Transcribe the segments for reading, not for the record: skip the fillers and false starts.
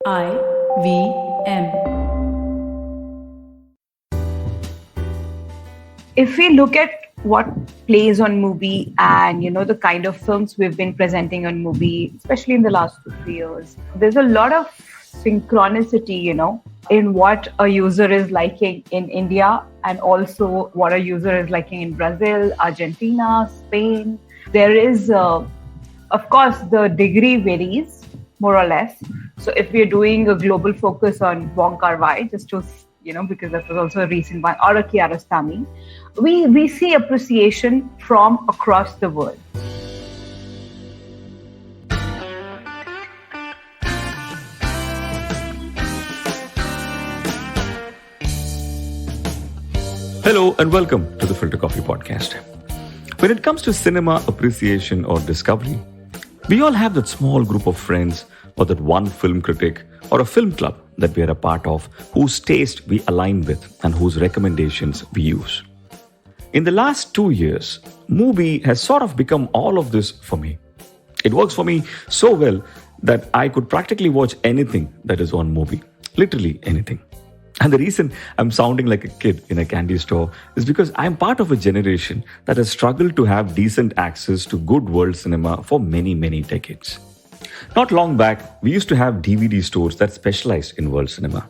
IVM. If we look at what plays on MUBI and the kind of films we've been presenting on MUBI, especially in the last 2-3 years, there's a lot of synchronicity, in what a user is liking in India and also what a user is liking in Brazil, Argentina, Spain. There is, of course, the degree varies more or less. So if we're doing a global focus on Wong Kar-wai, just to because that was also a recent one, or a Kiarostami, we see appreciation from across the world. Hello and welcome to the Filter Koffee Podcast. When it comes to cinema appreciation or discovery, we all have that small group of friends or that one film critic or a film club that we are a part of whose taste we align with and whose recommendations we use. In the last 2 years, MUBI has sort of become all of this for me. It works for me so well that I could practically watch anything that is on MUBI, literally anything. And the reason I'm sounding like a kid in a candy store is because I'm part of a generation that has struggled to have decent access to good world cinema for many, many decades. Not long back, we used to have DVD stores that specialized in world cinema.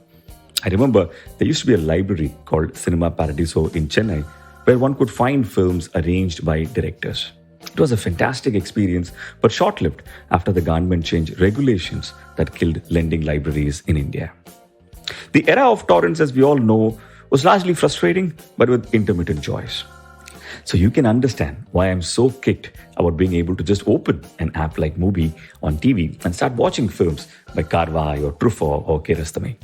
I remember there used to be a library called Cinema Paradiso in Chennai where one could find films arranged by directors. It was a fantastic experience, but short-lived after the government changed regulations that killed lending libraries in India. The era of torrents, as we all know, was largely frustrating, but with intermittent joys. So you can understand why I'm so kicked about being able to just open an app like MUBI on TV and start watching films by Karwai or Truffaut or Kiarostami.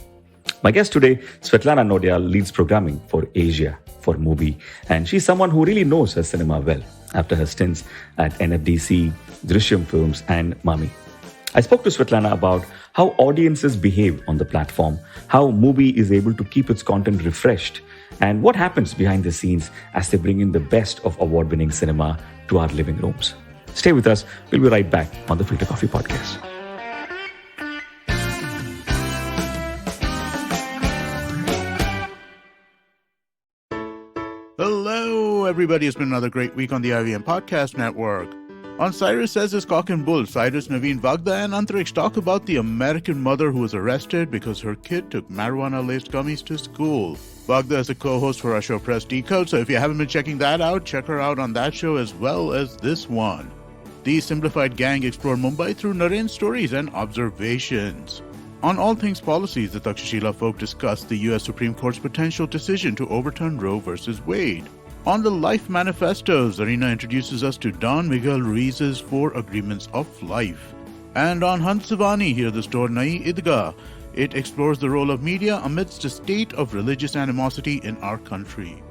My guest today, Svetlana Naudiyal, leads programming for Asia for MUBI, and she's someone who really knows her cinema well after her stints at NFDC, Drishyam Films and Mami. I spoke to Svetlana about how audiences behave on the platform, how MUBI is able to keep its content refreshed, and what happens behind the scenes as they bring in the best of award-winning cinema to our living rooms. Stay with us. We'll be right back on the Filter Koffee Podcast. Hello, everybody. It's been another great week on the IVM Podcast Network. On Cyrus Says His Cock and Bull, Cyrus, Naveen, Vagda, and Antariksh talk about the American mother who was arrested because her kid took marijuana-laced gummies to school. Vagda is a co-host for our show Press Decode, so if you haven't been checking that out, check her out on that show as well as this one. The Simplified Gang explore Mumbai through Naren's stories and observations. On All Things Policies, the Takshashila folk discuss the U.S. Supreme Court's potential decision to overturn Roe v. Wade. On the Life Manifesto, Zarina introduces us to Don Miguel Ruiz's 4 Agreements of Life. And on Hansavani, hear the store Nai Idgah. It explores the role of media amidst a state of religious animosity in our country.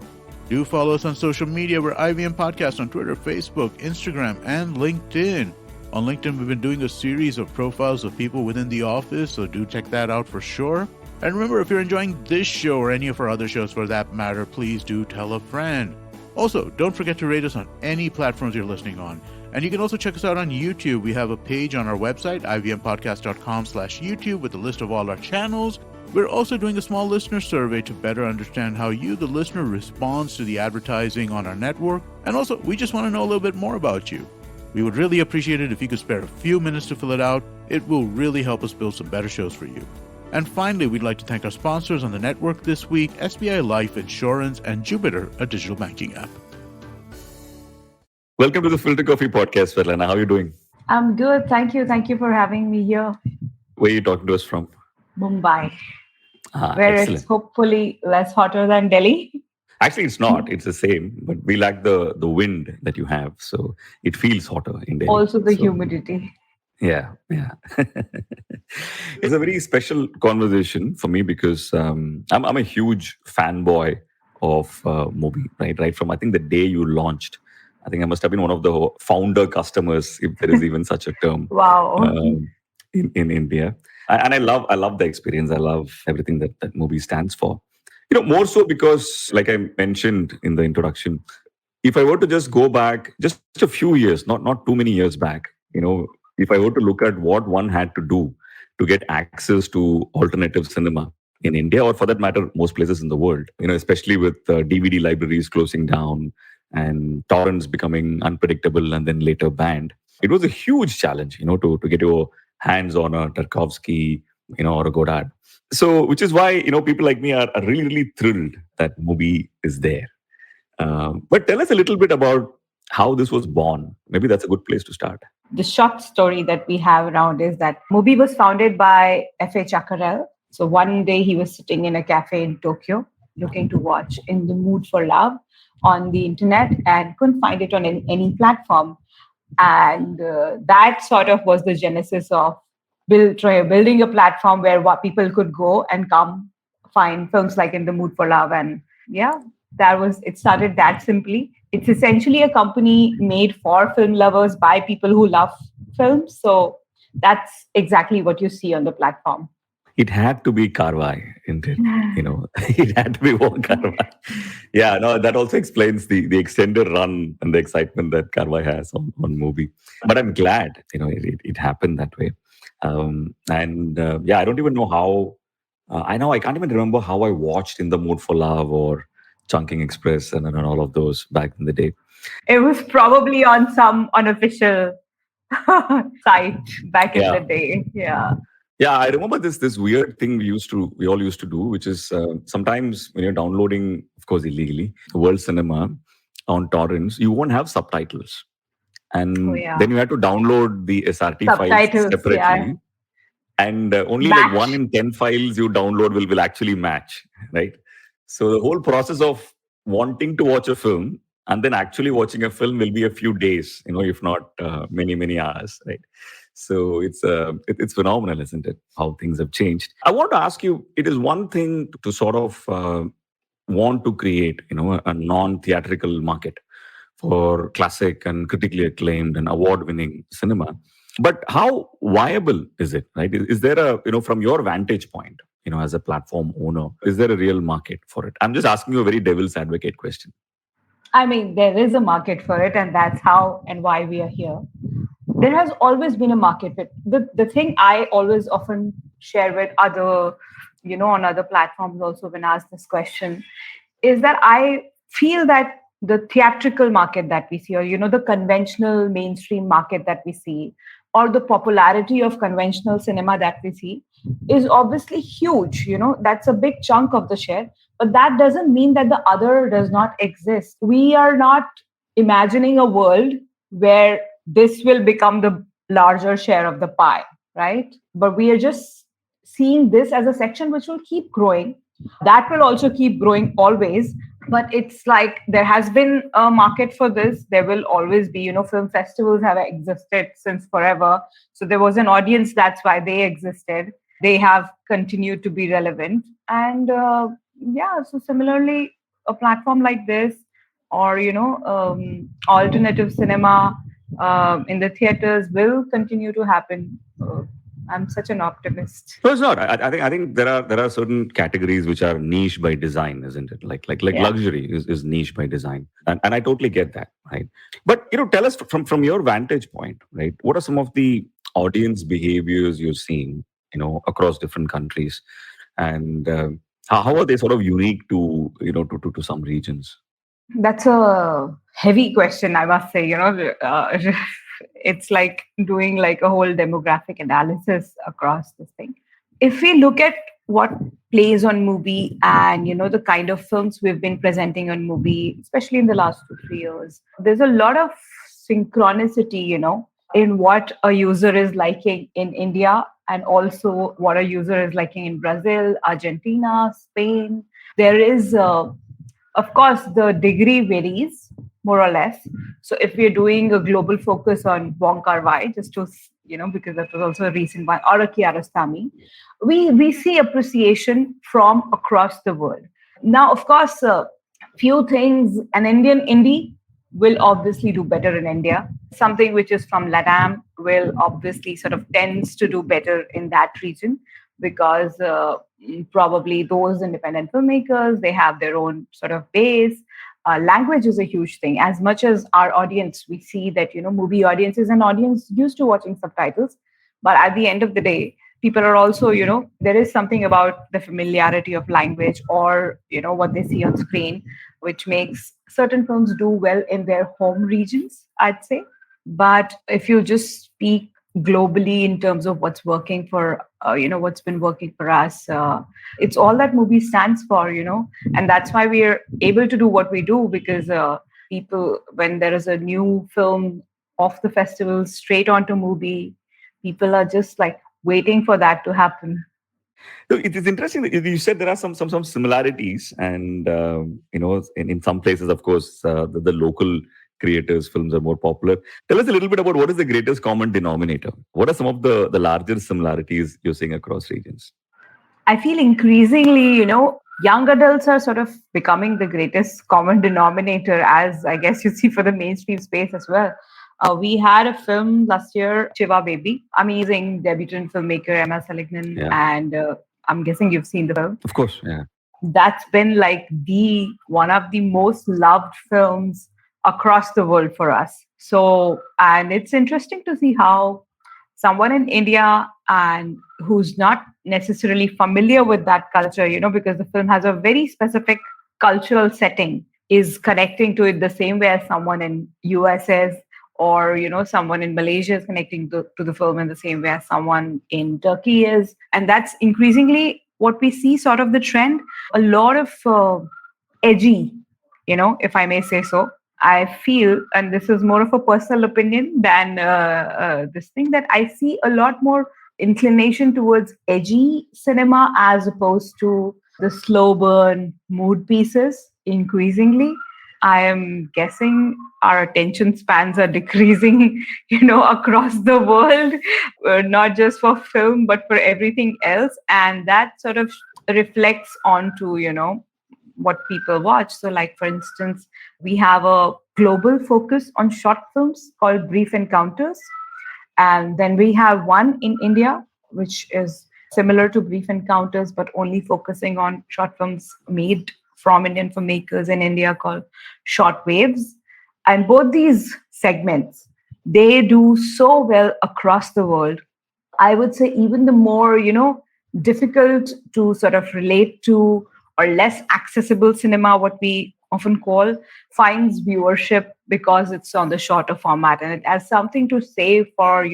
Do follow us on social media. We're IVM Podcast on Twitter, Facebook, Instagram, and LinkedIn. On LinkedIn, we've been doing a series of profiles of people within the office, so do check that out for sure. And remember, if you're enjoying this show or any of our other shows for that matter, please do tell a friend. Also, don't forget to rate us on any platforms you're listening on. And you can also check us out on YouTube. We have a page on our website, ivmpodcast.com/YouTube, with a list of all our channels. We're also doing a small listener survey to better understand how you, the listener, responds to the advertising on our network. And also, we just want to know a little bit more about you. We would really appreciate it if you could spare a few minutes to fill it out. It will really help us build some better shows for you. And finally, we'd like to thank our sponsors on the network this week, SBI Life Insurance and Jupiter, a digital banking app. Welcome to the Filter Koffee Podcast, Svetlana. How are you doing? I'm good. Thank you. Thank you for having me here. Where are you talking to us from? Mumbai, where excellent. It's hopefully less hotter than Delhi. Actually, it's not. It's the same, but we lack the wind that you have. So it feels hotter in Delhi. Also the humidity. Yeah. It's a very special conversation for me because I'm a huge fanboy of MUBI, right from I think the day you launched. I think I must have been one of the founder customers, if there is even such a term. Wow. In India. And I love the experience. I love everything that MUBI stands for. More so because, like I mentioned in the introduction, if I were to just go back just a few years, not too many years back, if I were to look at what one had to do to get access to alternative cinema in India, or for that matter, most places in the world. Especially with DVD libraries closing down and torrents becoming unpredictable and then later banned. It was a huge challenge, to get your hands on a Tarkovsky, or a Godard. So, which is why, people like me are really, really thrilled that MUBI is there. But tell us a little bit about how this was born. Maybe that's a good place to start. The short story that we have around is that MUBI was founded by F.A. Chakarel. So one day he was sitting in a cafe in Tokyo looking to watch In the Mood for Love on the internet and couldn't find it on any platform. And that sort of was the genesis of building a platform where what people could go and come find films like In the Mood for Love. And yeah, it started that simply. It's essentially a company made for film lovers by people who love films. So that's exactly what you see on the platform. It had to be Karwai, isn't it? It had to be one Karwai. Yeah, no, that also explains the extended run and the excitement that Karwai has on MUBI. But I'm glad, it happened that way. I don't even know how. I can't even remember how I watched In the Mood for Love or Chunking Express and all of those back in the day. It was probably on some unofficial site back in the day. Yeah. Yeah, I remember this weird thing we all used to do, which is sometimes when you're downloading, of course, illegally, world cinema on torrents, you won't have subtitles. And then you have to download the SRT files separately. Yeah. And only like 1 in 10 files you download will actually match, right? So the whole process of wanting to watch a film and then actually watching a film will be a few days, if not many, many hours, right? So it's phenomenal, isn't it? How things have changed. I want to ask you, it is one thing to sort of want to create, a non-theatrical market for classic and critically acclaimed and award-winning cinema. But how viable is it, right? Is there from your vantage point, as a platform owner, is there a real market for it? I'm just asking you a very devil's advocate question. I mean, there is a market for it, and that's how and why we are here. There has always been a market. The thing I always often share with other, on other platforms also when asked this question, is that I feel that the theatrical market that we see, or, the conventional mainstream market that we see, or the popularity of conventional cinema that we see is obviously huge. That's a big chunk of the share. But that doesn't mean that the other does not exist. We are not imagining a world where this will become the larger share of the pie, right? But we are just seeing this as a section which will keep growing. That will also keep growing always. But it's like there has been a market for this. There will always be, film festivals have existed since forever. So there was an audience. That's why they existed. They have continued to be relevant. And so similarly, a platform like this or, alternative cinema in the theaters will continue to happen. I'm such an optimist. No, it's not. I think there are certain categories which are niche by design, isn't it? Like luxury is niche by design, and I totally get that, right? But tell us from your vantage point, right? What are some of the audience behaviors you're seeing, across different countries, and how are they sort of unique to to some regions? That's a heavy question, I must say. It's like doing like a whole demographic analysis across this thing. If we look at what plays on MUBI and, the kind of films we've been presenting on MUBI, especially in the last 2-3 years, there's a lot of synchronicity, in what a user is liking in India and also what a user is liking in Brazil, Argentina, Spain. There is, of course, the degree varies more or less. So if we're doing a global focus on Wong Kar-wai, just to, because that was also a recent one, or a Kiarostami, we see appreciation from across the world. Now, of course, few things, an Indian indie will obviously do better in India. Something which is from LATAM will obviously sort of tends to do better in that region because probably those independent filmmakers, they have their own sort of base. Language is a huge thing. As much as our audience, we see that, MUBI audience is an audience used to watching subtitles. But at the end of the day, people are also, there is something about the familiarity of language or, what they see on screen, which makes certain films do well in their home regions, I'd say. But if you just speak globally in terms of what's working for, what's been working for us, it's all that movie stands for, and that's why we're able to do what we do, because people, when there is a new film off the festival straight onto movie, people are just like waiting for that to happen. So it is interesting that you said there are some similarities, and in some places, of course, the local creators' films are more popular. Tell us a little bit about what is the greatest common denominator. What are some of the larger similarities you're seeing across regions? I feel increasingly, young adults are sort of becoming the greatest common denominator, as I guess you see for the mainstream space as well. We had a film last year, Shiva Baby, amazing debutant filmmaker Emma Seligman, Yeah. and I'm guessing you've seen the film. Of course, yeah. That's been like the one of the most loved films across the world for us. So, and it's interesting to see how someone in India and who's not necessarily familiar with that culture, because the film has a very specific cultural setting, is connecting to it the same way as someone in US is, or someone in Malaysia is connecting to the film in the same way as someone in Turkey is. And that's increasingly what we see, sort of the trend. A lot of edgy, if I may say so. I feel, and this is more of a personal opinion than this thing, that I see a lot more inclination towards edgy cinema as opposed to the slow burn mood pieces increasingly. I am guessing our attention spans are decreasing, across the world, not just for film, but for everything else. And that sort of reflects onto, what people watch. So, like, for instance, we have a global focus on short films called Brief Encounters. And then we have one in India, which is similar to Brief Encounters, but only focusing on short films made from Indian filmmakers in India, called Short Waves. And both these segments, they do so well across the world. I would say even the more, difficult to sort of relate to or less accessible cinema, what we often call, finds viewership because it's on the shorter format, and it has something to say for,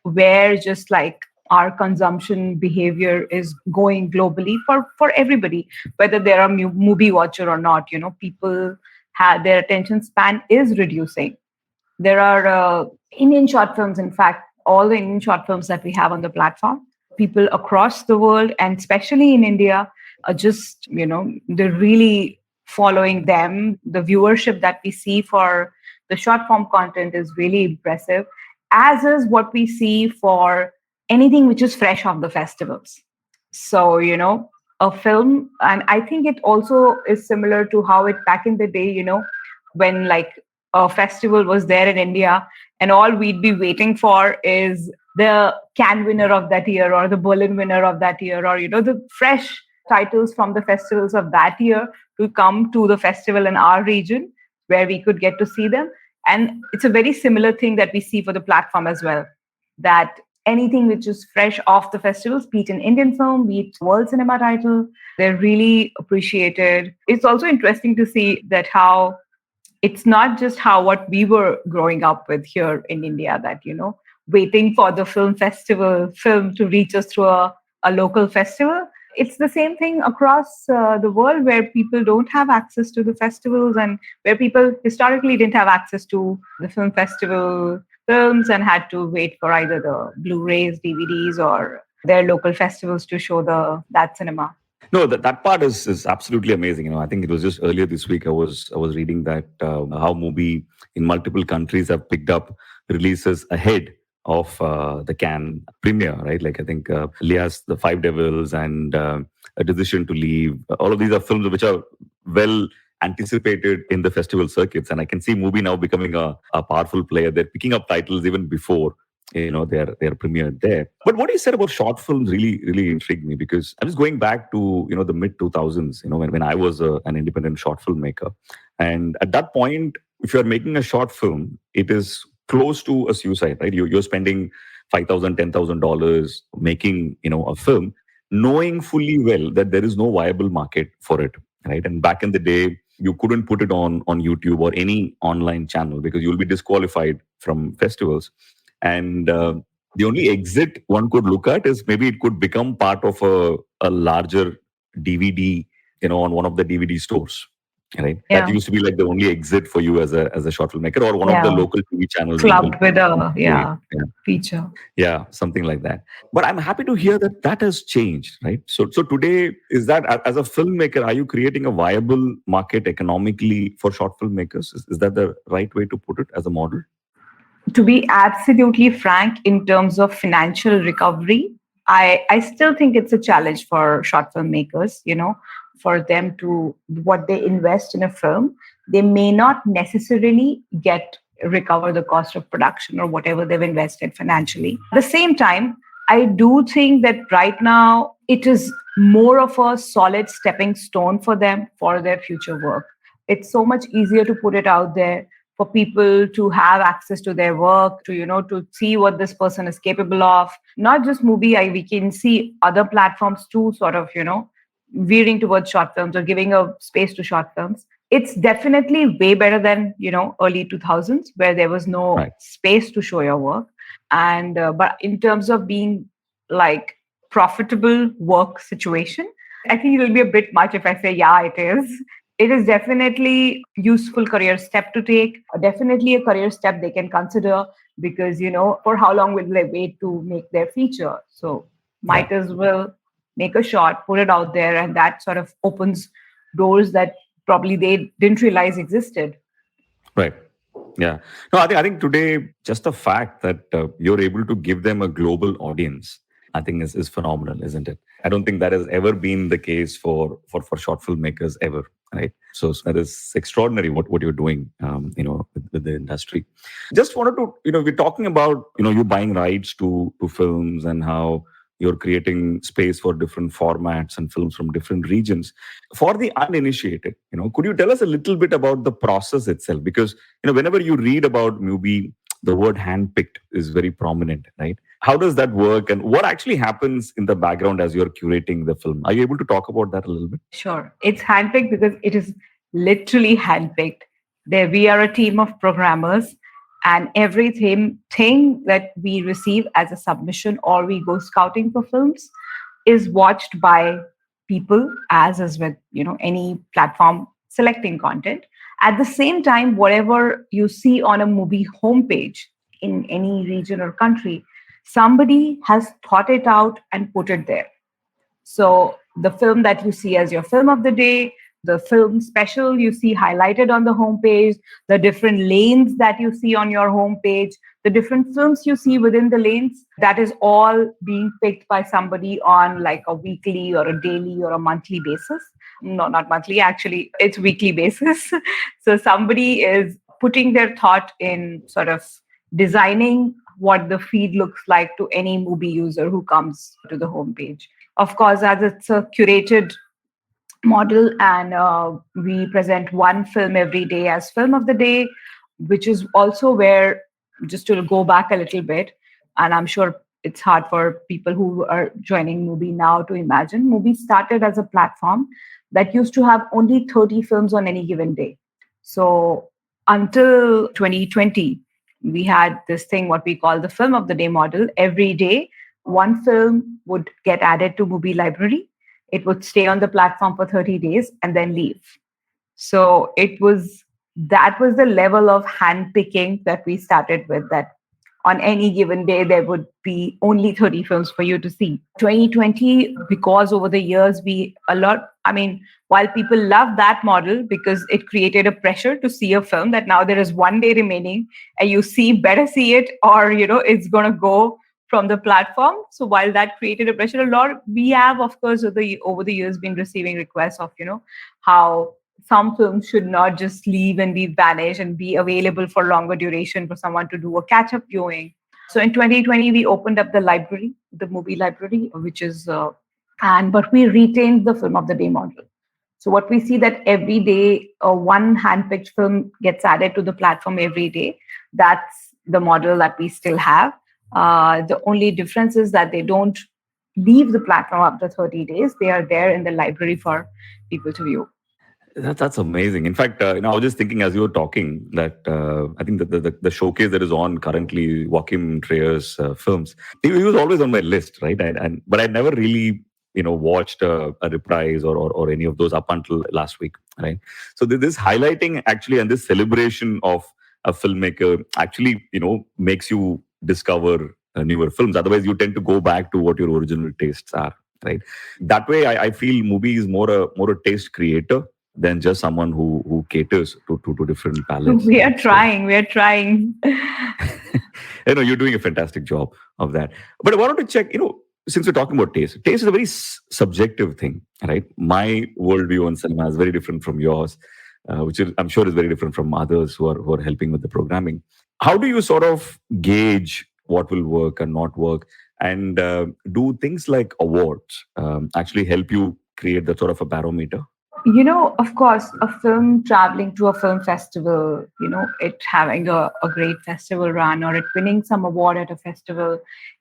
where just like our consumption behavior is going globally for everybody, whether they're a movie watcher or not. People have, their attention span is reducing. There are Indian short films, in fact, all the Indian short films that we have on the platform, people across the world, and especially in India, are just, they're really following them. The viewership that we see for the short form content is really impressive, as is what we see for anything which is fresh off the festivals. So, a film, and I think it also is similar to how it back in the day, when like a festival was there in India, and all we'd be waiting for is the Cannes winner of that year or the Berlin winner of that year, or, the fresh titles from the festivals of that year to come to the festival in our region where we could get to see them. And it's a very similar thing that we see for the platform as well, that anything which is fresh off the festivals, be it an Indian film, be it world cinema title, they're really appreciated. It's also interesting to see that how it's not just how what we were growing up with here in India, that, waiting for the film festival film to reach us through a local festival. It's the same thing across the world, where people don't have access to the festivals, and where people historically didn't have access to the film festival films and had to wait for either the Blu-rays, DVDs, or their local festivals to show that cinema. No, that part is absolutely amazing. I think it was just earlier this week I was reading that how MUBI in multiple countries have picked up releases ahead of the Cannes premiere, right? Like I think Lias, The Five Devils, and A Decision to Leave. All of these are films which are well anticipated in the festival circuits, and I can see MUBI now becoming a powerful player. They're picking up titles even before they're premiered there. But what you said about short films really intrigued me, because I was going back to the mid 2000s, when I was an independent short filmmaker, and at that point, if you're making a short film, it is close to a suicide, right? You're spending $5,000, $10,000 making, a film, knowing fully well that there is no viable market for it, right? And back in the day, you couldn't put it on YouTube or any online channel because you'll be disqualified from festivals. And the only exit one could look at is maybe it could become part of a larger DVD, on one of the DVD stores, right? That Yeah. used to be like the only exit for you as a short filmmaker, or one of the Yeah. local TV channels will Clubbed with a yeah, feature. yeah, something like that. But I'm happy to hear that that has changed, right? So today, is that as a filmmaker, are you creating a viable market economically for short filmmakers? Is that the right way to put it as a model? To be absolutely frank, in terms of financial recovery, I still think it's a challenge for short filmmakers, for them to what they invest in a film, they may not necessarily get recover the cost of production or whatever they've invested financially. At the same time, I do think that right now it is more of a solid stepping stone for them for their future work. It's so much easier to put it out there for people to have access to their work, to see what this person is capable of. Not just MUBI, we can see other platforms too, sort of, veering towards short films or giving a space to short films. It's definitely way better than, early 2000s where there was no Right. space to show your work. And, but in terms of being like profitable work situation, I think it'll be a bit much if I say, yeah, it is. It is definitely useful career step to take, definitely a career step they can consider because, for how long will they wait to make their feature? So might as well make a shot, put it out there, and that sort of opens doors that probably they didn't realize existed. Right. Yeah. No, I think today just the fact that you're able to give them a global audience, I think is phenomenal, isn't it? I don't think that has ever been the case for short filmmakers ever, right? So that is extraordinary what you're doing, with the industry. Just wanted to, we're talking about, you buying rights to films and how you're creating space for different formats and films from different regions. For the uninitiated, could you tell us a little bit about the process itself? Because, whenever you read about MUBI, the word handpicked is very prominent, right? How does that work, and what actually happens in the background as you're curating the film? Are you able to talk about that a little bit? Sure. It's handpicked because it is literally handpicked. There we are a team of programmers, and everything thing that we receive as a submission or we go scouting for films is watched by people as with any platform selecting content. At the same time, whatever you see on a MUBI homepage in any region or country, somebody has thought it out and put it there. So the film that you see as your film of the day, the film special you see highlighted on the homepage, the different lanes that you see on your homepage, the different films you see within the lanes, that is all being picked by somebody on like a weekly or a daily or a monthly basis. No, not monthly, actually, it's weekly basis. So somebody is putting their thought in sort of designing what the feed looks like to any MUBI user who comes to the homepage. Of course, as it's a curated model and we present one film every day as film of the day, which is also where, just to go back a little bit, and I'm sure it's hard for people who are joining MUBI now to imagine, MUBI started as a platform that used to have only 30 films on any given day. So until 2020, we had this thing, what we call the film of the day model. Every day, one film would get added to MUBI library. It would stay on the platform for 30 days and then leave. So that was the level of handpicking that we started with, that on any given day, there would be only 30 films for you to see. 2020, because over the years, while people love that model because it created a pressure to see a film that now there is one day remaining and better see it or, it's going to go from the platform. So while that created a pressure, we have, of course, over the years been receiving requests of, how some films should not just leave and be vanished and be available for longer duration for someone to do a catch-up viewing. So in 2020, we opened up the library, the MUBI library, which is, but we retained the film of the day model. So what we see that every day, one handpicked film gets added to the platform every day. That's the model that we still have. The only difference is that they don't leave the platform after 30 days. They are there in the library for people to view. That's amazing. In fact, I was just thinking as you were talking that I think that the showcase that is on currently, Joachim Trier's films, he was always on my list, right? But I never really watched a reprise or any of those up until last week, right? So this highlighting actually and this celebration of a filmmaker actually makes you discover newer films. Otherwise, you tend to go back to what your original tastes are, right? That way, I feel MUBI is more a taste creator than just someone who caters to different palettes. We are trying. We are trying. You're doing a fantastic job of that. But I wanted to check, since we're talking about taste is a very subjective thing, right? My worldview on cinema is very different from yours, which I'm sure is very different from others who are helping with the programming. How do you sort of gauge what will work and not work? And do things like awards actually help you create that sort of a barometer? Of course, a film traveling to a film festival, it having a great festival run or it winning some award at a festival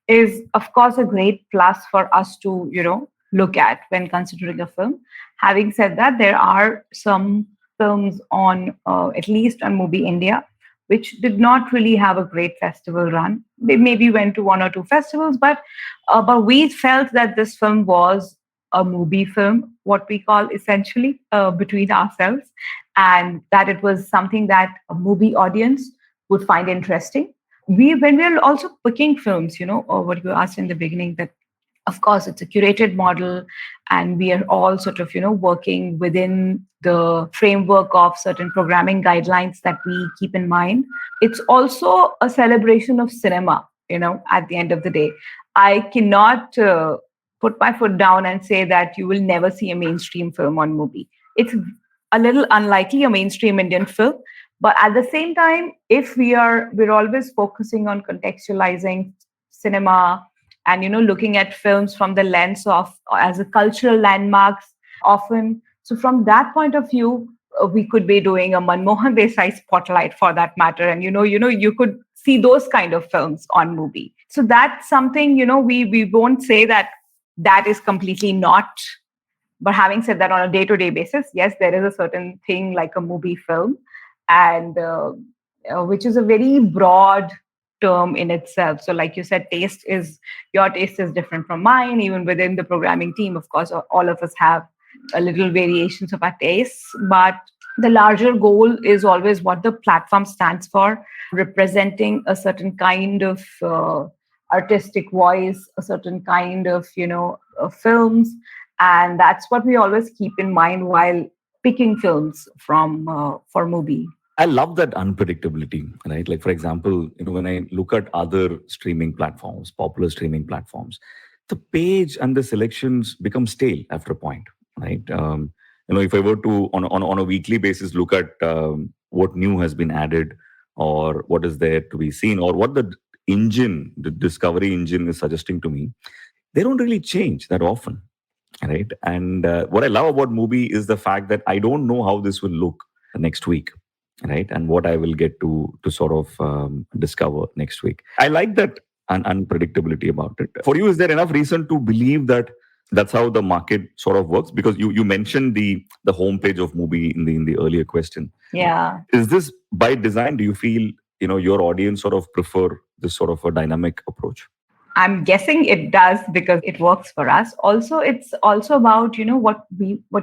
is, of course, a great plus for us to, look at when considering a film. Having said that, there are some films on, at least on MUBI India, which did not really have a great festival run. They maybe went to one or two festivals, but we felt that this film was a MUBI film, what we call essentially between ourselves, and that it was something that a MUBI audience would find interesting. When we are also picking films, or what you asked in the beginning, that of course it's a curated model, and we are all sort of working within the framework of certain programming guidelines that we keep in mind. It's also a celebration of cinema. At the end of the day, I cannot put my foot down and say that you will never see a mainstream film on MUBI. It's a little unlikely, a mainstream Indian film. But at the same time, if we're always focusing on contextualizing cinema and looking at films from the lens of as a cultural landmarks often. So from that point of view, we could be doing a Manmohan Desai spotlight for that matter, and you could see those kind of films on MUBI. So that's something we won't say that is completely not. But having said that, on a day-to-day basis, yes, there is a certain thing like a MUBI film, and which is a very broad term in itself. So like you said, your taste is different from mine. Even within the programming team, of course, all of us have a little variations of our tastes, but the larger goal is always what the platform stands for, representing a certain kind of artistic voice, a certain kind of films, and that's what we always keep in mind while picking films for MUBI. I love that unpredictability, right? Like, for example, when I look at other streaming platforms, popular streaming platforms, the page and the selections become stale after a point, right? If I were to, on a weekly basis, look at what new has been added or what is there to be seen or what the discovery engine is suggesting to me, they don't really change that often, right? And what I love about MUBI is the fact that I don't know how this will look next week, right? And what I will get to sort of discover next week. I like that unpredictability about it. For you, is there enough reason to believe that that's how the market sort of works? Because you mentioned the homepage of MUBI in the earlier question. Yeah. Is this by design? Do you feel your audience sort of prefer this sort of a dynamic approach? I'm guessing it does because it works for us. Also, it's also about what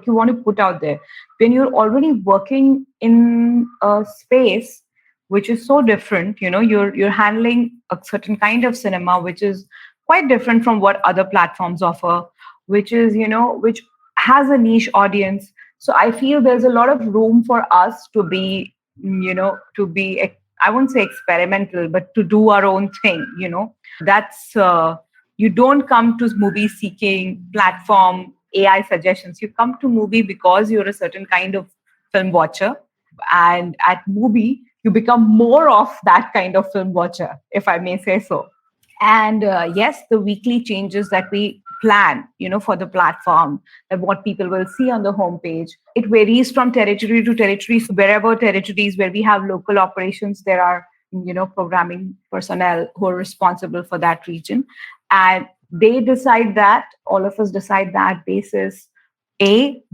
you want to put out there. When you're already working in a space which is so different, you're handling a certain kind of cinema which is quite different from what other platforms offer, which is which has a niche audience. So I feel there's a lot of room for us to be I won't say experimental, but to do our own thing. That's you don't come to MUBI seeking platform AI suggestions. You come to MUBI because you're a certain kind of film watcher, and at MUBI you become more of that kind of film watcher, if I may say so. And yes, the weekly changes that we plan, for the platform, and what people will see on the homepage, it varies from territory to territory. So wherever territories where we have local operations, there are programming personnel who are responsible for that region. And they decide that, all of us decide that basis,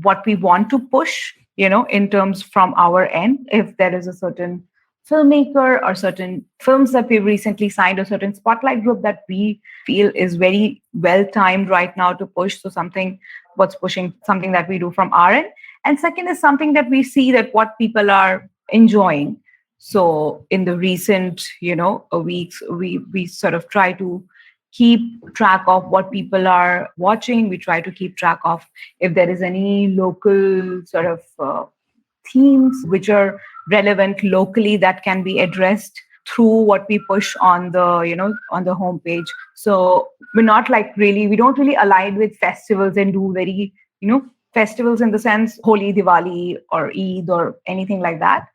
what we want to push, in terms from our end. If there is a certain filmmaker or certain films that we've recently signed, a certain spotlight group that we feel is very well timed right now to push. So what's pushing something that we do from our end. And second is something that we see that what people are enjoying. So in the recent, weeks, we sort of try to keep track of what people are watching. We try to keep track of if there is any local sort of themes which are relevant locally that can be addressed through what we push on the on the homepage. So we don't really align with festivals and do very festivals in the sense Holi, Diwali or Eid or anything like that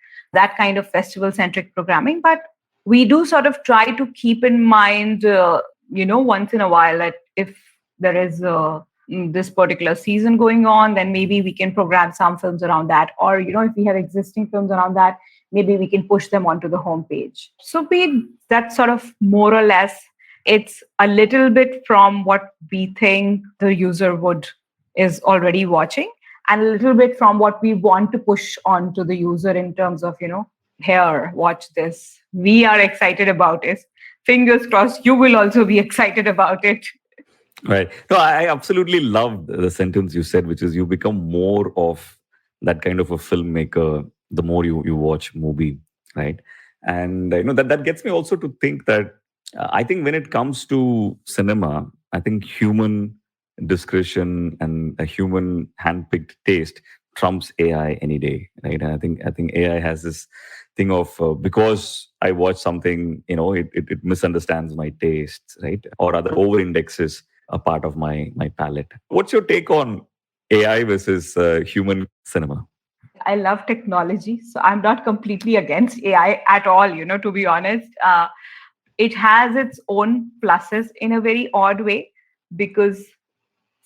kind of festival centric programming. But we do sort of try to keep in mind once in a while that if there is this particular season going on, then maybe we can program some films around that. Or, if we have existing films around that, maybe we can push them onto the homepage. So that's sort of more or less, it's a little bit from what we think the user is already watching, and a little bit from what we want to push onto the user in terms of, here, watch this. We are excited about it. Fingers crossed, you will also be excited about it. Right. No, I absolutely love the sentence you said, which is you become more of that kind of a filmmaker the more you watch MUBI, right? And that gets me also to think that I think when it comes to cinema, I think human discretion and a human handpicked taste trumps AI any day, right? And I think AI has this thing of because I watch something, it misunderstands my tastes, right? Or other over indexes a part of my palette. What's your take on AI versus human cinema? I love technology, so I'm not completely against AI at all, to be honest. It has its own pluses in a very odd way, because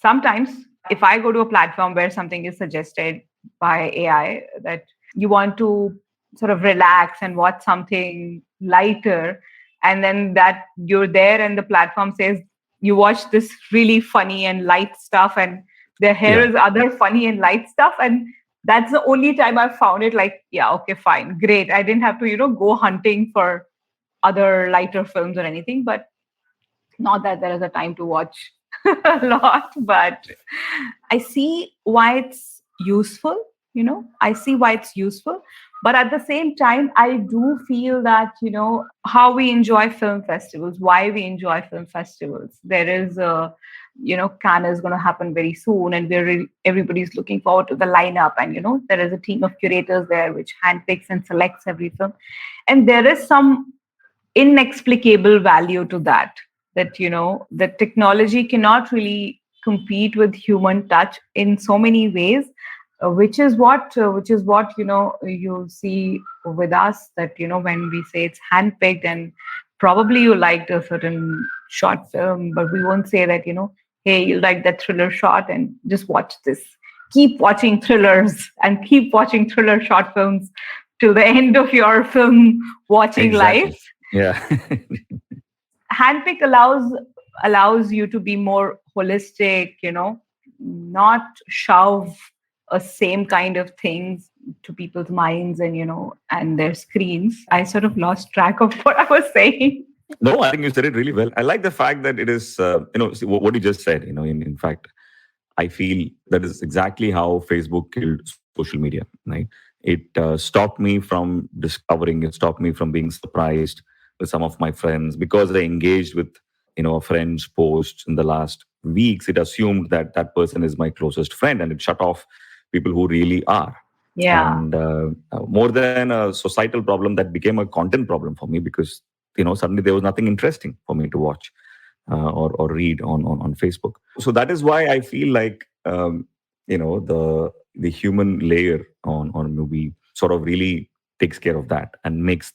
sometimes if I go to a platform where something is suggested by AI that you want to sort of relax and watch something lighter, and then that you're there and the platform says you watch this really funny and light stuff, and here is other funny and light stuff, and that's the only time I've found it like, yeah, okay, fine, great. I didn't have to, go hunting for other lighter films or anything, but not that there is a time to watch a lot, but I see why it's useful, I see why it's useful. But at the same time, I do feel that, how we enjoy film festivals, why we enjoy film festivals. There is Cannes is going to happen very soon, and everybody's looking forward to the lineup. And, there is a team of curators there which handpicks and selects every film. And there is some inexplicable value to that the technology cannot really compete with human touch in so many ways, which is what you see with us, that when we say it's handpicked, and probably you liked a certain short film, but we won't say that hey, you like that thriller shot and just watch this. Keep watching thrillers and keep watching thriller short films till the end of your film watching life. Yeah. Handpick allows you to be more holistic, not shove a same kind of things to people's minds and their screens. I sort of lost track of what I was saying. No, I think you said it really well. I like the fact that it is, what you just said, in fact, I feel that is exactly how Facebook killed social media, right? It stopped me from discovering, it stopped me from being surprised with some of my friends, because I engaged with, a friend's post in the last weeks. It assumed that that person is my closest friend, and it shut off people who really are. Yeah. And more than a societal problem, that became a content problem for me, because, suddenly there was nothing interesting for me to watch or read on Facebook. So that is why I feel like, the human layer on MUBI sort of really takes care of that and makes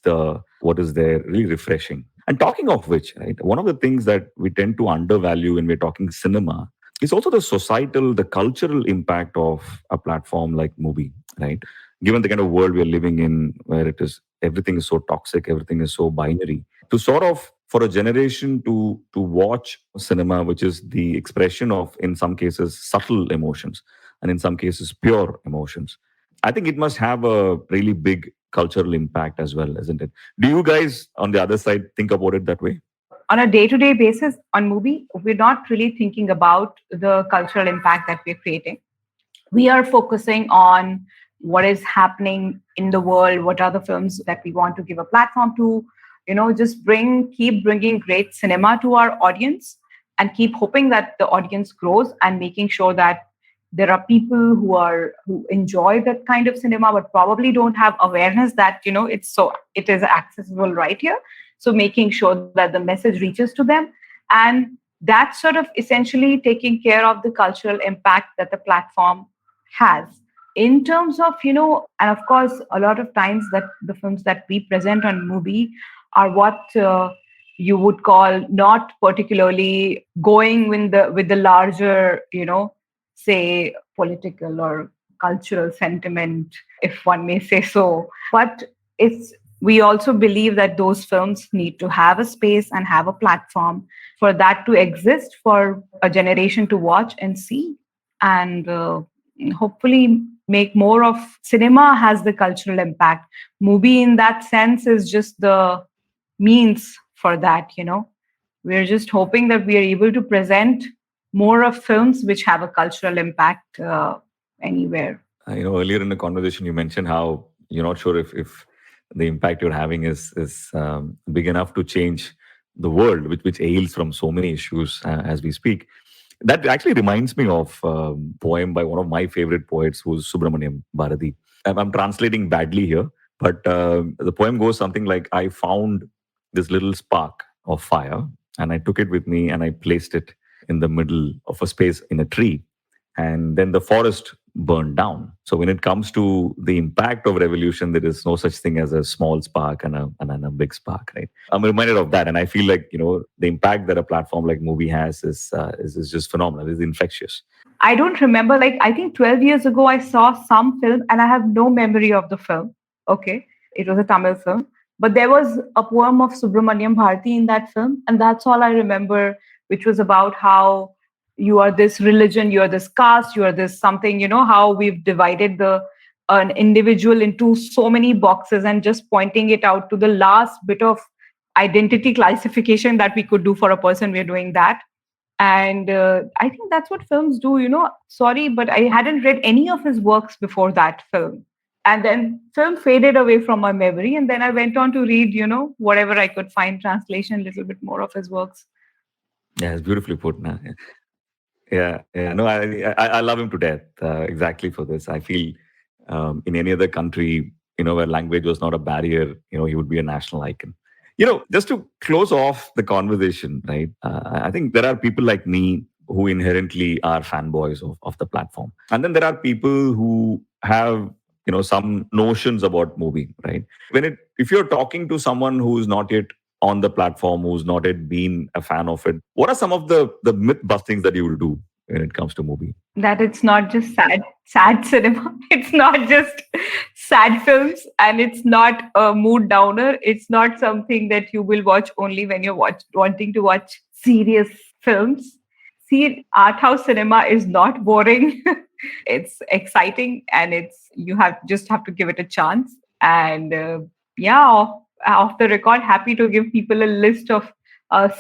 what is there really refreshing. And talking of which, right, one of the things that we tend to undervalue when we're talking cinema is also the cultural impact of a platform like MUBI, right? Given the kind of world we're living in, where it is everything is so toxic, everything is so binary. To sort of, for a generation to watch cinema, which is the expression of, in some cases, subtle emotions, and in some cases, pure emotions, I think it must have a really big cultural impact as well, isn't it? Do you guys on the other side think about it that way? On a day-to-day basis on movie, we're not really thinking about the cultural impact that we're creating. We are focusing on what is happening in the world, what are the films that we want to give a platform to, just keep bringing great cinema to our audience, and keep hoping that the audience grows, and making sure that there are people who enjoy that kind of cinema but probably don't have awareness that it is accessible right here. So making sure that the message reaches to them, and that's sort of essentially taking care of the cultural impact that the platform has in terms of, and of course a lot of times that the films that we present on MUBI are what you would call not particularly going with the larger, say, political or cultural sentiment, if one may say so. But it's we also believe that those films need to have a space and have a platform for that to exist, for a generation to watch and see, and hopefully make more of cinema has the cultural impact. MUBI in that sense is just the means for that. We're just hoping that we are able to present more of films which have a cultural impact anywhere. Earlier in the conversation, you mentioned how you're not sure if the impact you're having is big enough to change the world, which ails from so many issues as we speak. That actually reminds me of a poem by one of my favorite poets, who's Subramaniam Bharati. I'm translating badly here, but the poem goes something like, I found this little spark of fire, and I took it with me and I placed it in the middle of a space in a tree. And then the forest burned down. So when it comes to the impact of revolution, there is no such thing as a small spark and a big spark, right? I'm reminded of that, and I feel like the impact that a platform like MUBI has is just phenomenal. It's infectious. I don't remember. Like, I think 12 years ago, I saw some film, and I have no memory of the film. Okay, it was a Tamil film, but there was a poem of Subramaniam Bharati in that film, and that's all I remember, which was about how you are this religion, you are this caste, you are this something, how we've divided an individual into so many boxes, and just pointing it out to the last bit of identity classification that we could do for a person. We're doing that. And I think that's what films do, Sorry, but I hadn't read any of his works before that film. And then film faded away from my memory. And then I went on to read, whatever I could find, translation, a little bit more of his works. Yeah, it's beautifully put. Nah. Yeah. No, I love him to death. Exactly for this, I feel in any other country, where language was not a barrier, he would be a national icon. Just to close off the conversation, right? I think there are people like me who inherently are fanboys of the platform, and then there are people who have some notions about MUBI, right? If you're talking to someone who's not yet on the platform, who's not yet been a fan of it, what are some of the myth bustings that you will do when it comes to MUBI? That it's not just sad cinema. It's not just sad films, and it's not a mood downer. It's not something that you will watch only when you're wanting to watch serious films. See, art house cinema is not boring. It's exciting, and you just have to give it a chance. And off the record, happy to give people a list of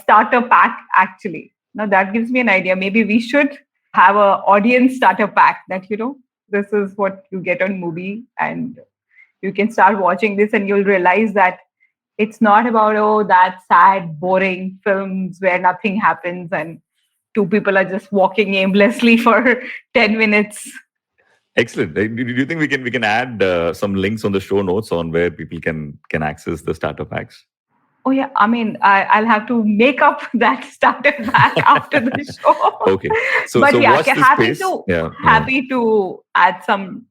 starter pack, actually. Now that gives me an idea. Maybe we should have a audience starter pack that, this is what you get on MUBI, and you can start watching this and you'll realize that it's not about, that sad, boring films where nothing happens and two people are just walking aimlessly for 10 minutes. Excellent. Do you think we can add some links on the show notes on where people can access the starter packs? Oh yeah, I mean, I'll have to make up that starter pack after the show. Okay, so watch happy to add some,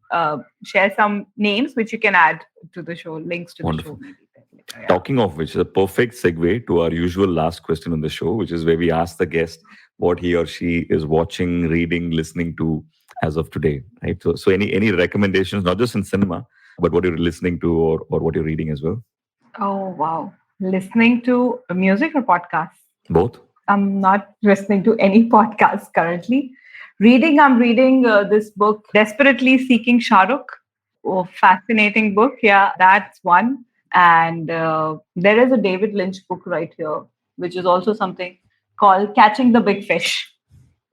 share some names which you can add to the show, links to Wonderful. The show. Yeah. Talking of which, a perfect segue to our usual last question on the show, which is where we ask the guest what he or she is watching, reading, listening to as of today, right? So any recommendations, not just in cinema, but what you're listening to or what you're reading as well. Oh, wow. Listening to music or podcasts? Both. I'm not listening to any podcasts currently. I'm reading this book, Desperately Seeking Shahrukh. Oh, fascinating book. Yeah, that's one. And there is a David Lynch book right here, which is also something called Catching the Big Fish.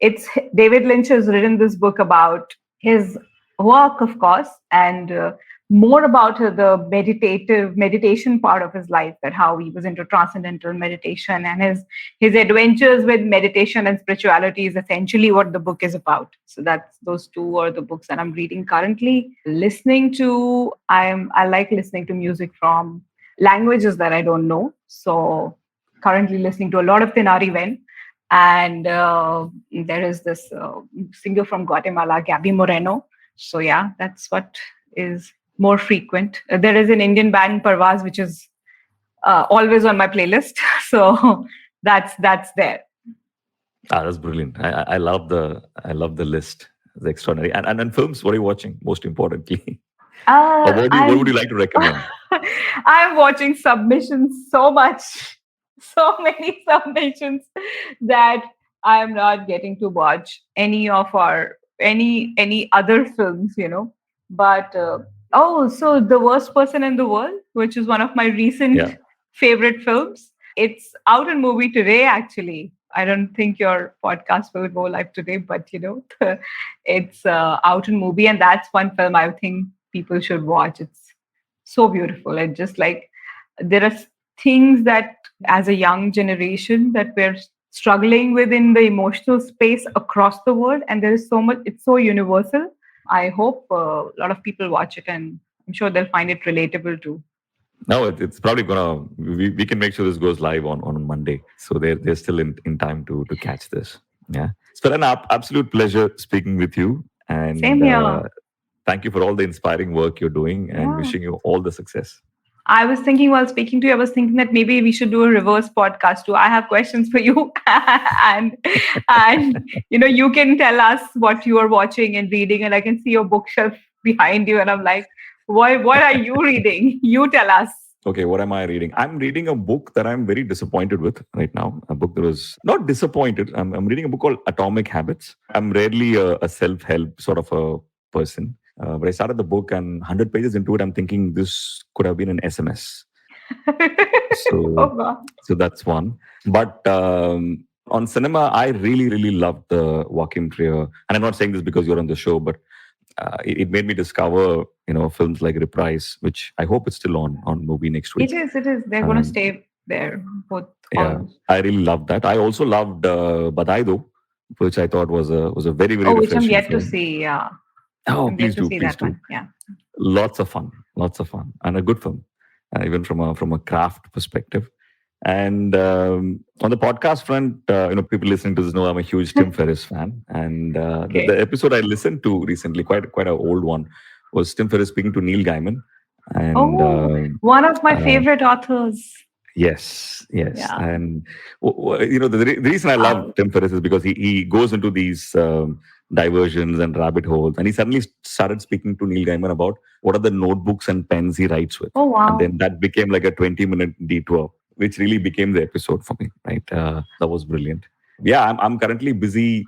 It's David Lynch has written this book about his work, of course, and more about the meditation part of his life, that how he was into transcendental meditation, and his adventures with meditation and spirituality is essentially what the book is about. So those two are the books that I'm reading currently. I like listening to music from languages that I don't know. So currently listening to a lot of Tenari Wen. And there is this singer from Guatemala, Gabby Moreno. So yeah, that's what is more frequent. There is an Indian band, Parvaz, which is always on my playlist. So that's there. That's brilliant. I love the list. It's extraordinary. And films, what are you watching? Most importantly, or what would you like to recommend? I'm watching submissions so much. So many submissions that I am not getting to watch any other films, But so The Worst Person in the World, which is one of my recent favorite films. It's out in MUBI today, actually. I don't think your podcast will go live today, but it's out in MUBI, and that's one film I think people should watch. It's so beautiful, and just like there are things that as a young generation that we're struggling with in the emotional space across the world, and there is so much, it's so universal. I hope a lot of people watch it, and I'm sure they'll find it relatable too. No, it's probably we can make sure this goes live on Monday, so they're still in time to catch this. Yeah, it's been an absolute pleasure speaking with you, and same here. Thank you for all the inspiring work you're doing, and wishing you all the success. I was thinking while speaking to you, I was thinking that maybe we should do a reverse podcast too. I have questions for you, and you can tell us what you are watching and reading, and I can see your bookshelf behind you, and I'm like, what are you reading? You tell us. Okay, what am I reading? I'm reading a book that I'm very disappointed with right now. A book that was not disappointed. I'm reading a book called Atomic Habits. I'm rarely a self-help sort of a person. But I started the book, and 100 pages into it, I'm thinking this could have been an SMS. So that's one. But on cinema, I really, really loved the Joachim Trier. And I'm not saying this because you're on the show, but it made me discover, films like Reprise, which I hope it's still on MUBI next week. It is. They're going to stay there. I really loved that. I also loved Badaido, which I thought was a very, very which I'm yet film. To see. Yeah. Oh, please do. One. Yeah. Lots of fun, and a good film, even from a craft perspective. And on the podcast front, people listening to this know I'm a huge Tim Ferriss fan, and the episode I listened to recently, quite an old one, was Tim Ferriss speaking to Neil Gaiman, and one of my favorite authors. Yes, yeah. And the reason I love Tim Ferriss is because he goes into these diversions and rabbit holes, and he suddenly started speaking to Neil Gaiman about what are the notebooks and pens he writes with. Oh wow! And then that became like a 20-minute detour, which really became the episode for me. Right, that was brilliant. Yeah, I'm currently busy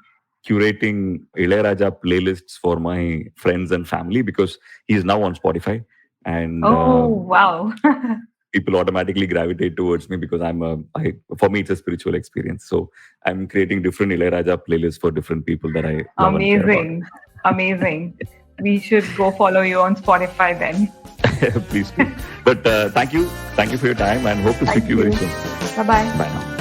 curating Ilayaraja playlists for my friends and family because he's now on Spotify, and wow. People automatically gravitate towards me because for me, it's a spiritual experience. So I'm creating different Ilayaraja playlists for different people that I love. Amazing. We should go follow you on Spotify then. Please do. But thank you for your time, and hope to speak to you very soon. Bye-bye. Bye now.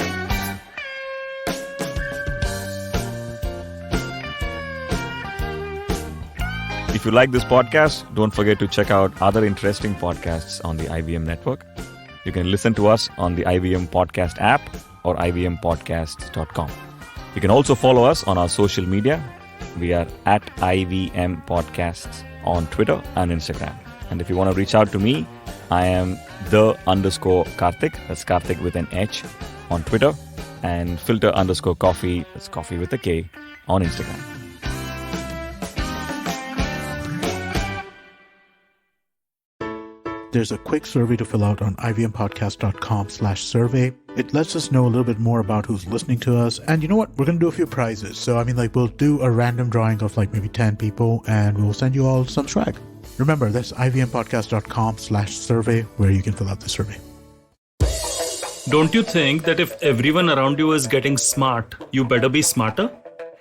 If you like this podcast, don't forget to check out other interesting podcasts on the IVM network. You can listen to us on the IVM Podcast app or ivmpodcasts.com. You can also follow us on our social media. We are at IVM Podcasts on Twitter and Instagram. And if you want to reach out to me, I am _Karthik. That's Karthik with an H on Twitter. And Filter _Koffee. That's coffee with a K on Instagram. There's a quick survey to fill out on ivmpodcast.com/survey. It lets us know a little bit more about who's listening to us. And you know what? We're going to do a few prizes. So, we'll do a random drawing of maybe 10 people and we'll send you all some swag. Remember, that's ivmpodcast.com/survey where you can fill out the survey. Don't you think that if everyone around you is getting smart, you better be smarter?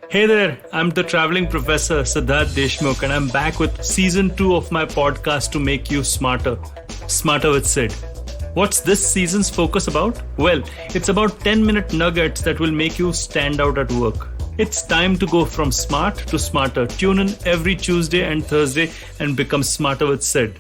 Hey there, I'm the traveling professor Siddharth Deshmukh and I'm back with season 2 of my podcast to make you smarter. Smarter with Sid. What's this season's focus about? Well, it's about 10-minute nuggets that will make you stand out at work. It's time to go from smart to smarter. Tune in every Tuesday and Thursday and become smarter with Sid.